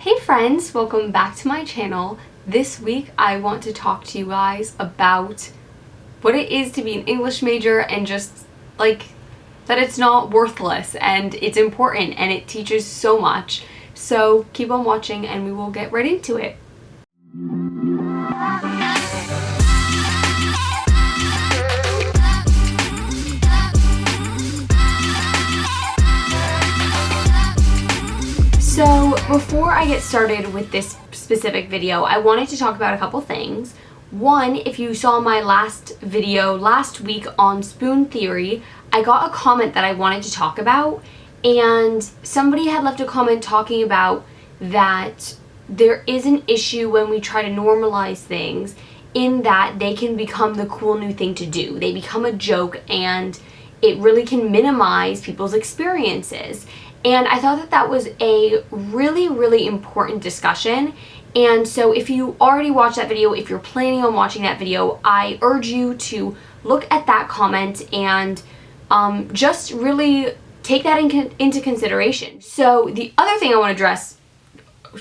Hey friends, welcome back to my channel. This week I want to talk to you guys about what it is to be an English major and just like that it's not worthless and it's important and it teaches so much. So keep on watching and we will get right into it. So before I get started with this specific video, I wanted to talk about a couple things. One, if you saw my last video last week on spoon theory, I got a comment that I wanted to talk about, and somebody had left a comment talking about that there is an issue when we try to normalize things in that they can become the cool new thing to do. They become a joke and it really can minimize people's experiences. And I thought that that was a really important discussion. And so if you already watched that video, if you're planning on watching that video, I urge you to look at that comment and just really take that into consideration. So the other thing I want to address,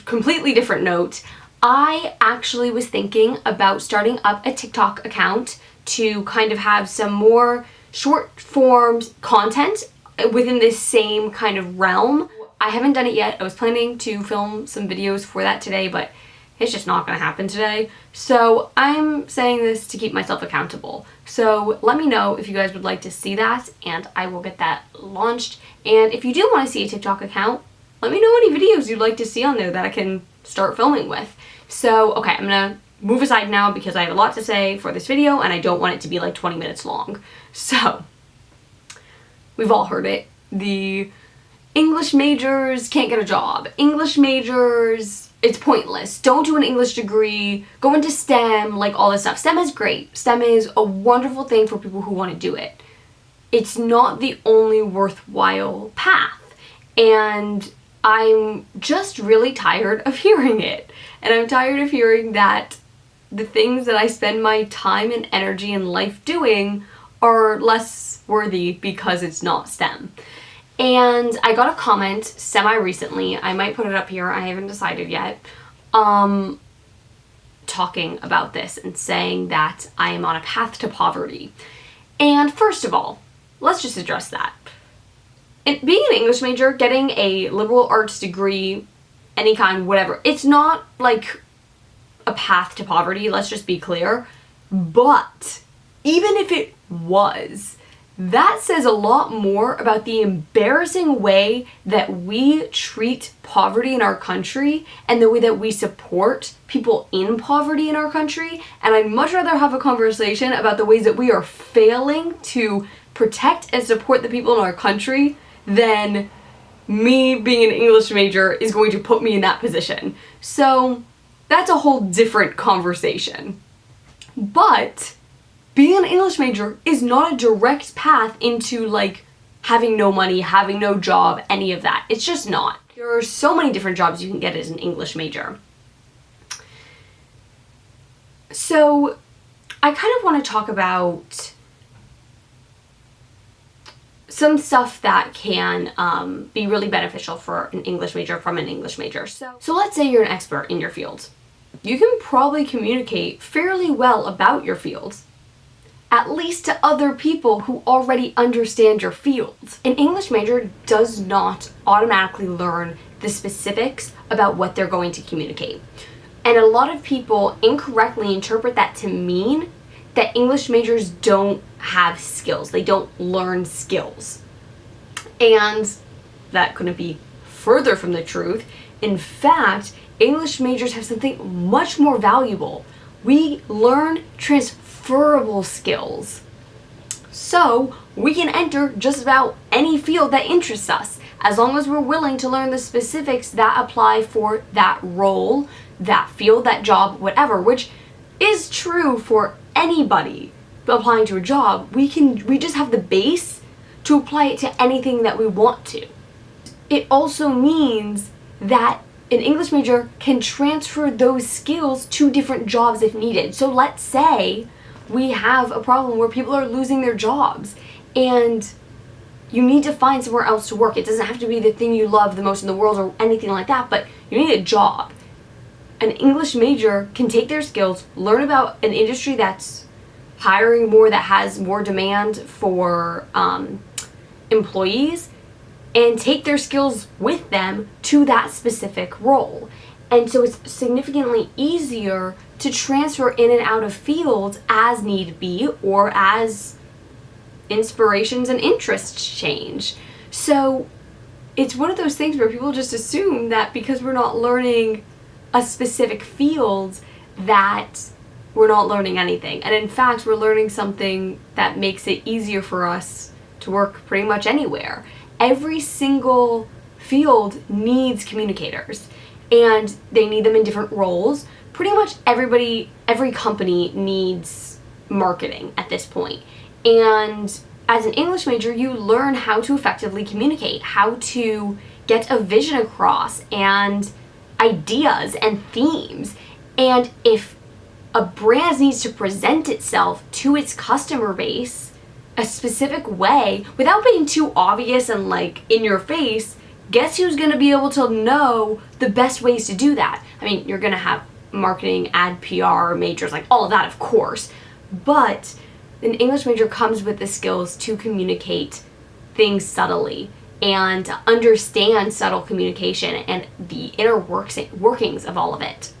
completely different note, I actually was thinking about starting up a TikTok account to kind of have some more short form content within this same kind of realm. I haven't done it yet. I was planning to film some videos for that today, but it's just not gonna happen today. So I'm saying this to keep myself accountable. So let me know if you guys would like to see that and I will get that launched. And if you do want to see a TikTok account, let me know any videos you'd like to see on there that I can start filming with. So, okay, I'm gonna move aside now because I have a lot to say for this video and I don't want it to be like 20 minutes long. So, we've all heard it. The English majors can't get a job. English majors, it's pointless. Don't do an English degree. Go into STEM, like all this stuff. STEM is great. STEM is a wonderful thing for people who want to do it. It's not the only worthwhile path. And I'm just really tired of hearing it. And I'm tired of hearing that the things that I spend my time and energy and life doing are less worthy because it's not STEM. And I got a comment semi-recently, I might put it up here, I haven't decided yet, talking about this and saying that I am on a path to poverty. And first of all, let's just address that. And being an English major, getting a liberal arts degree, any kind, whatever, it's not like a path to poverty, let's just be clear. But even if it was, that says a lot more about the embarrassing way that we treat poverty in our country and the way that we support people in poverty in our country. And I'd much rather have a conversation about the ways that we are failing to protect and support the people in our country than me being an English major is going to put me in that position. So that's a whole different conversation. But being an English major is not a direct path into like having no money, having no job, any of that. It's just not. There are so many different jobs you can get as an English major. So I kind of want to talk about some stuff that can be really beneficial for an English major from an English major. So let's say you're an expert in your field. You can probably communicate fairly well about your field, at least to other people who already understand your field. An English major does not automatically learn the specifics about what they're going to communicate. And a lot of people incorrectly interpret that to mean that English majors don't have skills. They don't learn skills. And that couldn't be further from the truth. In fact, English majors have something much more valuable. We learn transferable skills. So we can enter just about any field that interests us, as long as we're willing to learn the specifics that apply for that role, that field, that job, whatever, which is true for anybody applying to a job. We just have the base to apply it to anything that we want to. It also means that an English major can transfer those skills to different jobs if needed. So let's say we have a problem where people are losing their jobs and you need to find somewhere else to work. It doesn't have to be the thing you love the most in the world or anything like that, but you need a job. An English major can take their skills, learn about an industry that's hiring more, that has more demand for employees, and take their skills with them to that specific role. And so it's significantly easier to transfer in and out of fields as need be, or as inspirations and interests change. So it's one of those things where people just assume that because we're not learning a specific field that we're not learning anything. And in fact, we're learning something that makes it easier for us to work pretty much anywhere. Every single field needs communicators, and they need them in different roles. Pretty much every company needs marketing at this point. And as an English major, you learn how to effectively communicate, how to get a vision across, and ideas and themes. And if a brand needs to present itself to its customer base a specific way without being too obvious and like in your face, guess who's going to be able to know the best ways to do that? I mean, you're going to have marketing, ad, PR majors, like all of that, of course, but an English major comes with the skills to communicate things subtly and to understand subtle communication and the inner workings of all of it.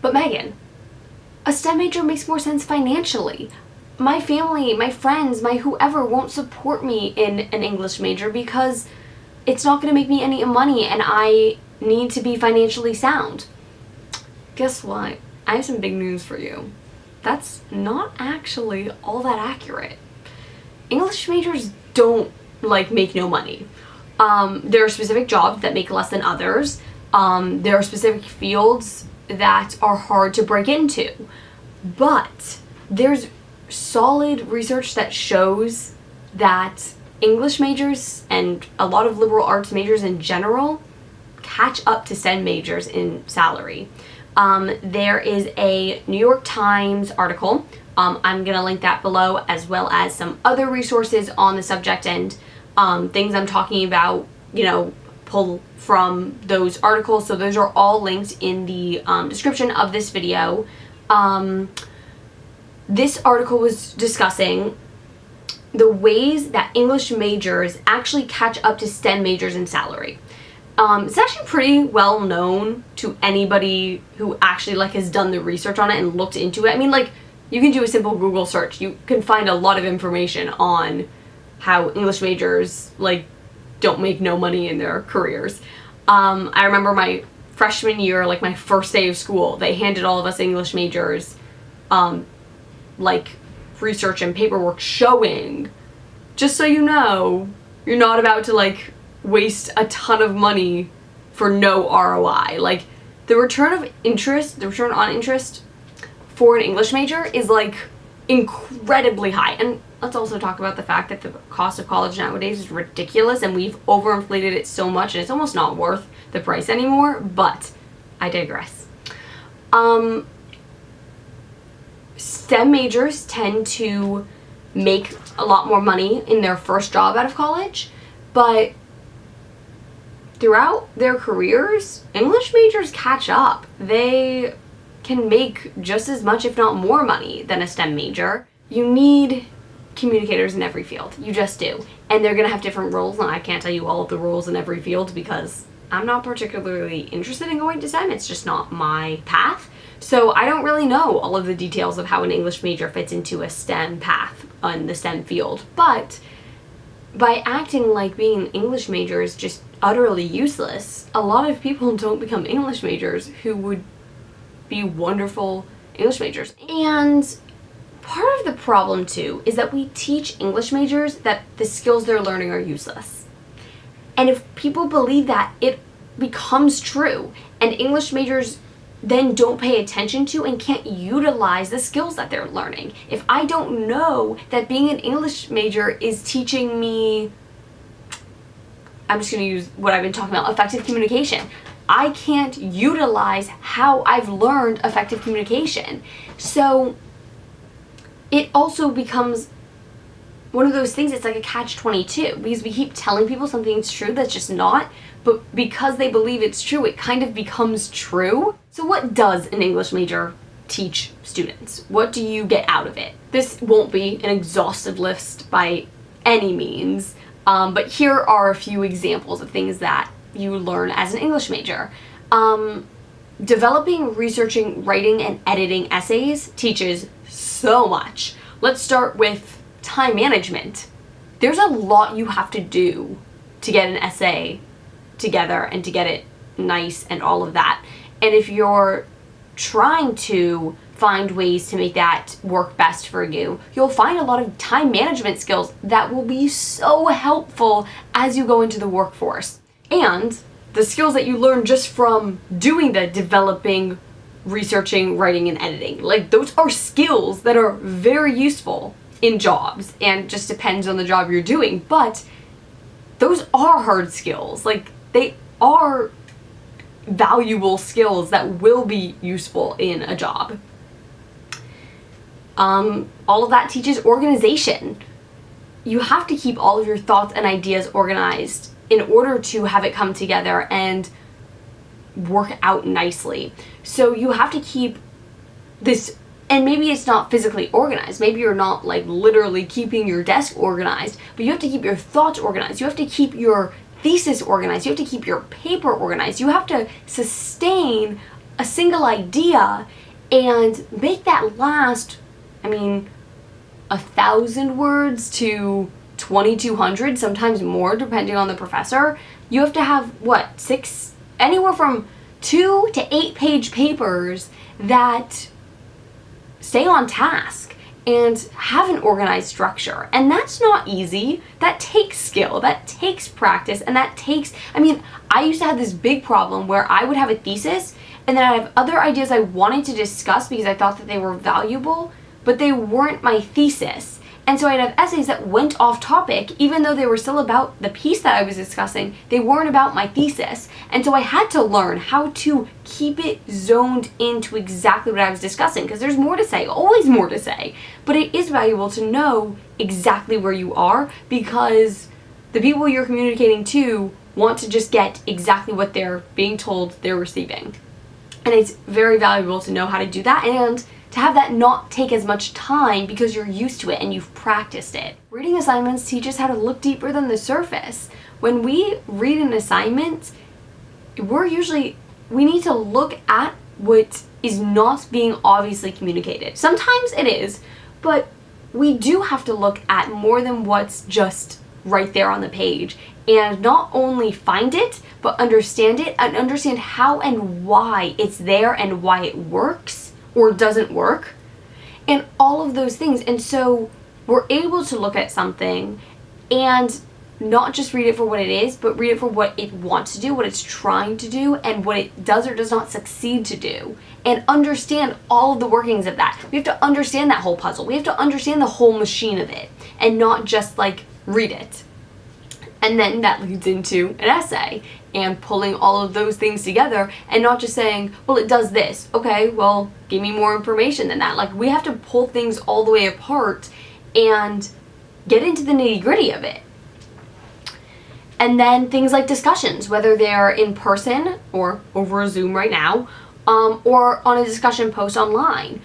But Megan, a STEM major makes more sense financially. My family, my friends, my whoever won't support me in an English major because it's not going to make me any money and I need to be financially sound. Guess what? I have some big news for you. That's not actually all that accurate. English majors don't make no money. There are specific jobs that make less than others. There are specific fields that are hard to break into. But there's solid research that shows that English majors and a lot of liberal arts majors in general catch up to STEM majors in salary. There is a New York Times article. I'm going to link that below, as well as some other resources on the subject and things I'm talking about, pull from those articles. So those are all linked in the description of this video. This article was discussing the ways that English majors actually catch up to STEM majors in salary. It's actually pretty well known to anybody who actually has done the research on it and looked into it. I mean, you can do a simple Google search. You can find a lot of information on how English majors don't make no money in their careers. I remember my freshman year, my first day of school, they handed all of us English majors research and paperwork showing, just so you know, you're not about to waste a ton of money for no ROI. The return on interest for an English major is incredibly high. And let's also talk about the fact that the cost of college nowadays is ridiculous and we've overinflated it so much and it's almost not worth the price anymore, but I digress. STEM majors tend to make a lot more money in their first job out of college, but throughout their careers, English majors catch up. They can make just as much, if not more money than a STEM major. You need communicators in every field. You just do. And they're gonna have different roles, and I can't tell you all of the roles in every field because I'm not particularly interested in going to STEM. It's just not my path. So I don't really know all of the details of how an English major fits into a STEM path on the STEM field. But by acting like being an English major is just utterly useless, a lot of people don't become English majors who would be wonderful English majors. And part of the problem too is that we teach English majors that the skills they're learning are useless. And if people believe that, it becomes true, and English majors then don't pay attention to and can't utilize the skills that they're learning. If I don't know that being an English major is teaching me, I'm just going to use what I've been talking about, effective communication, I can't utilize how I've learned effective communication. So it also becomes one of those things, it's like a catch-22, because we keep telling people something's true that's just not, but because they believe it's true, it kind of becomes true. So what does an English major teach students? What do you get out of it? This won't be an exhaustive list by any means, but here are a few examples of things that you learn as an English major. Developing, researching, writing, and editing essays teaches so much. Let's start with time management. There's a lot you have to do to get an essay together and to get it nice and all of that. And if you're trying to find ways to make that work best for you, you'll find a lot of time management skills that will be so helpful as you go into the workforce. And the skills that you learn just from doing the developing, researching, writing, and editing, like those are skills that are very useful in jobs, and just depends on the job you're doing, but those are hard skills. Like, they are valuable skills that will be useful in a job. All of that teaches organization. You have to keep all of your thoughts and ideas organized in order to have it come together and work out nicely. So you have to keep this. And maybe it's not physically organized. Maybe you're not like literally keeping your desk organized, but you have to keep your thoughts organized. You have to keep your thesis organized. You have to keep your paper organized. You have to sustain a single idea and make that last, 1,000 words to 2,200, sometimes more depending on the professor. You have to have, anywhere from 2 to 8 page papers that stay on task and have an organized structure. And that's not easy. That takes skill, that takes practice, and that takes, I used to have this big problem where I would have a thesis and then I'd have other ideas I wanted to discuss because I thought that they were valuable, but they weren't my thesis. And so I'd have essays that went off topic, even though they were still about the piece that I was discussing, they weren't about my thesis. And so I had to learn how to keep it zoned into exactly what I was discussing, because there's more to say, always more to say. But it is valuable to know exactly where you are, because the people you're communicating to want to just get exactly what they're being told they're receiving. And it's very valuable to know how to do that and to have that not take as much time because you're used to it and you've practiced it. Reading assignments teach us how to look deeper than the surface. When we read an assignment, we need to look at what is not being obviously communicated. Sometimes it is, but we do have to look at more than what's just right there on the page, and not only find it, but understand it and understand how and why it's there and why it works or doesn't work, and all of those things. And so we're able to look at something and not just read it for what it is, but read it for what it wants to do, what it's trying to do, and what it does or does not succeed to do, and understand all of the workings of that. We have to understand that whole puzzle. We have to understand the whole machine of it, and not just like read it. And then that leads into an essay and pulling all of those things together and not just saying, well, it does this. Okay, well, give me more information than that. Like, we have to pull things all the way apart and get into the nitty-gritty of it. And then things like discussions, whether they're in person or over a Zoom right now, or on a discussion post online.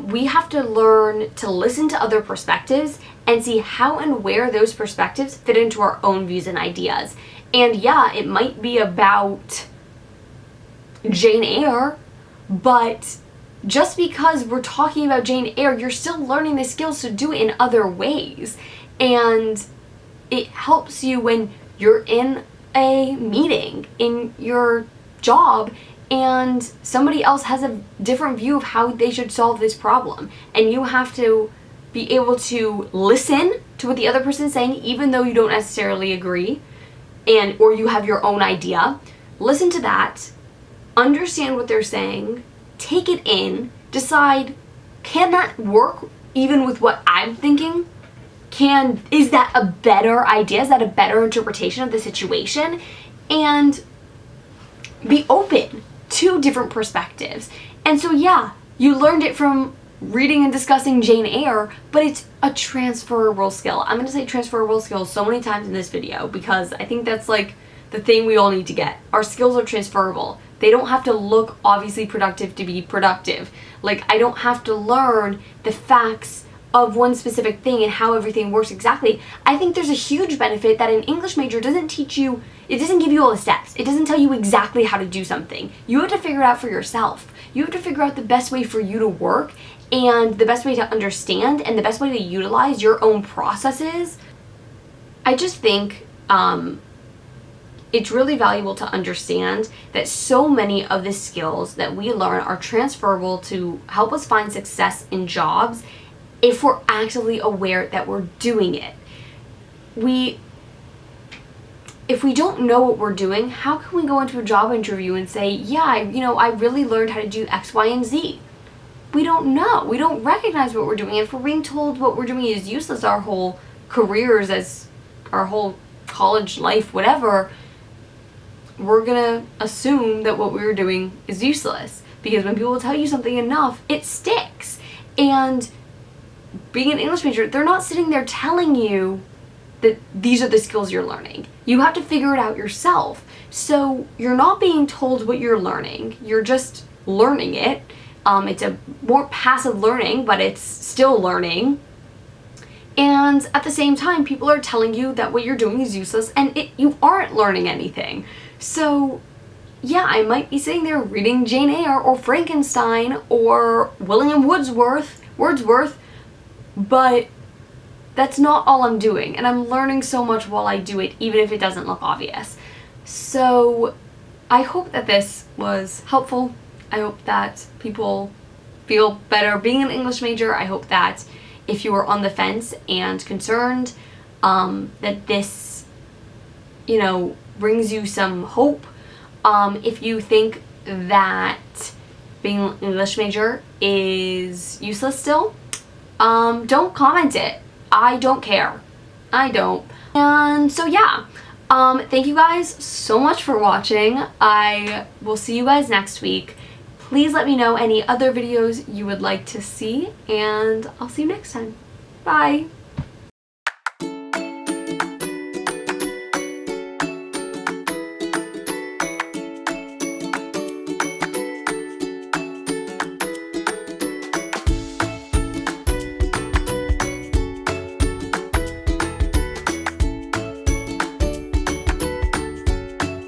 We have to learn to listen to other perspectives and see how and where those perspectives fit into our own views and ideas. And yeah, it might be about Jane Eyre, but just because we're talking about Jane Eyre, you're still learning the skills to do it in other ways. And it helps you when you're in a meeting, in your job, and somebody else has a different view of how they should solve this problem. And you have to be able to listen to what the other person is saying, even though you don't necessarily agree, or you have your own idea. Listen to that, understand what they're saying, take it in, decide, can that work even with what I'm thinking? Is that a better idea? Is that a better interpretation of the situation? And be open to different perspectives. And so yeah, you learned it from reading and discussing Jane Eyre, but it's a transferable skill. I'm going to say transferable skills so many times in this video because I think that's like the thing we all need to get. Our skills are transferable. They don't have to look obviously productive to be productive. Like, I don't have to learn the facts of one specific thing and how everything works exactly. I think there's a huge benefit that an English major doesn't teach you, it doesn't give you all the steps. It doesn't tell you exactly how to do something. You have to figure it out for yourself. You have to figure out the best way for you to work and the best way to understand and the best way to utilize your own processes. I just think it's really valuable to understand that so many of the skills that we learn are transferable to help us find success in jobs if we're actively aware that we're doing it. If we don't know what we're doing, how can we go into a job interview and say, yeah, I really learned how to do X, Y, and Z? We don't know. We don't recognize what we're doing. If we're being told what we're doing is useless our whole careers, as our whole college life, whatever, we're gonna assume that what we were doing is useless. Because when people tell you something enough, it sticks. And being an English major, they're not sitting there telling you that these are the skills you're learning. You have to figure it out yourself. So you're not being told what you're learning. You're just learning it. It's a more passive learning, but it's still learning. And at the same time, people are telling you that what you're doing is useless and you aren't learning anything. So yeah, I might be sitting there reading Jane Eyre or Frankenstein or William Wordsworth, but that's not all I'm doing, and I'm learning so much while I do it, even if it doesn't look obvious. So I hope that this was helpful. I hope that people feel better being an English major. I hope that if you are on the fence and concerned, that this, brings you some hope. If you think that being an English major is useless still, don't comment it. I don't care. I don't. And so yeah, thank you guys so much for watching. I will see you guys next week. Please let me know any other videos you would like to see, and I'll see you next time. Bye.